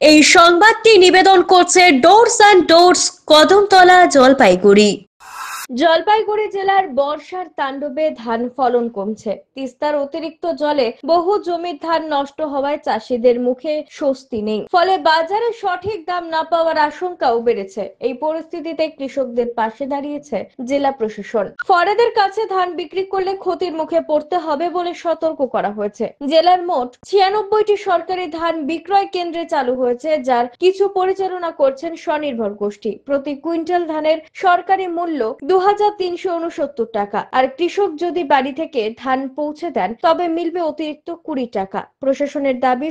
এই সংবাদটি নিবেদন করছে doors and doors, Kadamtala, Jalpaiguri. Jalpaiguri জেলার বর্ষার তাণ্ডবে ধান ফলন কমছে। তিস্তার অতিরিক্ত জলে বহু জমির ধান নষ্ট হওয়ায় চাষিদের মুখে স্বস্তি নেই, ফলে বাজারে সঠিক দাম না পাওয়ার আশঙ্কাও বেড়েছে। এই পরিস্থিতিতে কৃষকদের পাশে দাঁড়িয়েছে জেলা প্রশাসন। ফরেদের কাছে ধান বিক্রি করলে ক্ষতির মুখে পড়তে হবে বলে সতর্ক করা হয়েছে। জেলার মোট 96টি সরকারি ধান বিক্রয় কেন্দ্রে চালু হয়েছে, যার কিছু পরিচালনা করছেন স্বনির্ভর গোষ্ঠী। প্রতি কুইন্টাল ধানের সরকারি মূল্য 2369 টাকা, আর কৃষক যদি বাড়ি থেকে ধান পৌঁছে দেন তবে মিলবে অতিরিক্ত 20 টাকা। প্রশাসনের দাবি,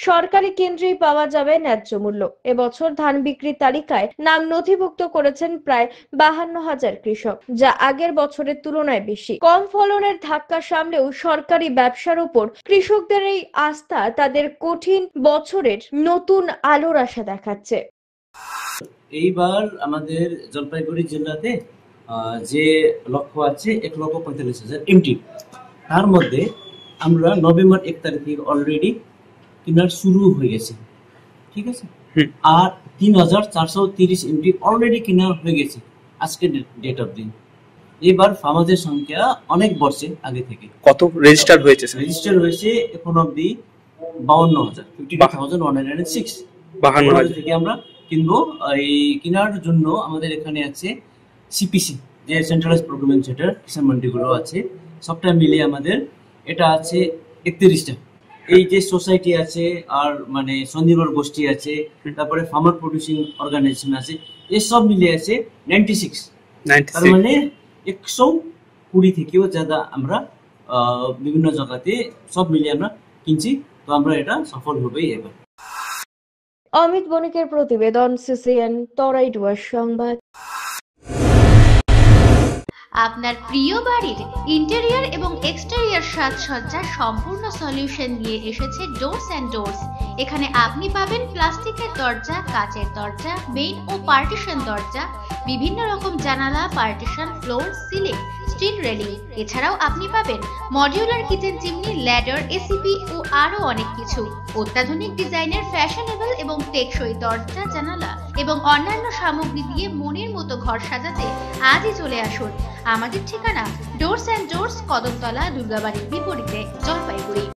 সরকারি কেন্দ্রেই পাওয়া যাবে ন্যায্য মূল্য। এবছর ধান বিক্রির তালিকায় নাম নথিভুক্ত করেছেন প্রায় 52,000 কৃষক, যা আগের বছরের তুলনায় বেশি। কম ফলনের ধাক্কা সামলেও সরকারি ব্যবসার উপর কৃষকদের এই আস্থা তাদের কঠিন বছরের নতুন আলোর আশা দেখাচ্ছে। এইবার আমাদের জলপাইগুড়ি জেলাতে যে লক্ষ্য আছে 1,45,000 এমটি, তার মধ্যে আমরা নভেম্বর 1 তারিখ থেকে অলরেডি কেনার শুরু হয়ে গেছে, ঠিক আছে। আর 3,430 এমটি অলরেডি কেনা হয়ে গেছে আজকে ডেট অফ দিন। এবার ফার্মারদের সংখ্যা অনেক বাড়ছে আগে থেকে। কত রেজিস্টার হয়েছে? রেজিস্টার হয়েছে এখন অব্দি 52,000, 52,106। 52,000 থেকে আমরা কিনবো। এই কেনার জন্য আমাদের এখানে আছে সিপিসি, যে সেন্ট্রালাইজ প্রকিউরমেন্ট সেন্টার, কিষাণ মান্ডিগুলো আছে, সবটা মিলে আমাদের এটা আছে 31টা। এই যে সোসাইটি আছে, আর মানে স্বনির্ভর গোষ্ঠী আছে, তারপরে ফার্মার প্রডিউসিং অর্গানাইজেশন আছে, এসব মিলে আছে 96। তার মানে 120 থেকেও জায়গা আমরা বিভিন্ন জায়গাতে সব মিলে আমরা কিনছি। তো আমরা এটা সফল হবেই এবার। অমিত বণিকের প্রতিবেদন, সিসিএন তরাইডুয়ার সংবাদ। আপনার প্রিয় বাড়ির ইন্টেরিয়র এবং এক্সটেরিয়র সাজসজ্জার সম্পূর্ণ সলিউশন নিয়ে এসেছে ডোরস অ্যান্ড ডোরস। এখানে আপনি পাবেন প্লাস্টিকের দরজা, কাচের দরজা, মেইন ও পার্টিশন দরজা, বিভিন্ন রকম জানালা, partition, floor, ceiling, steel railing. এছাড়াও আপনি পাবেন modular kitchen chimney, ladder, ACP ও আরো অনেক কিছু। অত্যাধুনিক ডিজাইনের ফ্যাশনেবল এবং টেকসই দরজা, জানালা এবং অন্যান্য সামগ্রী দিয়ে মনের মতো ঘর সাজাতে আজই চলে আসুন। আমাদের ঠিকানা ডোরস অ্যান্ড ডোরস, কদমতলা, দুর্গাবাড়ির বিপরীতে, জলপাইগুড়ি।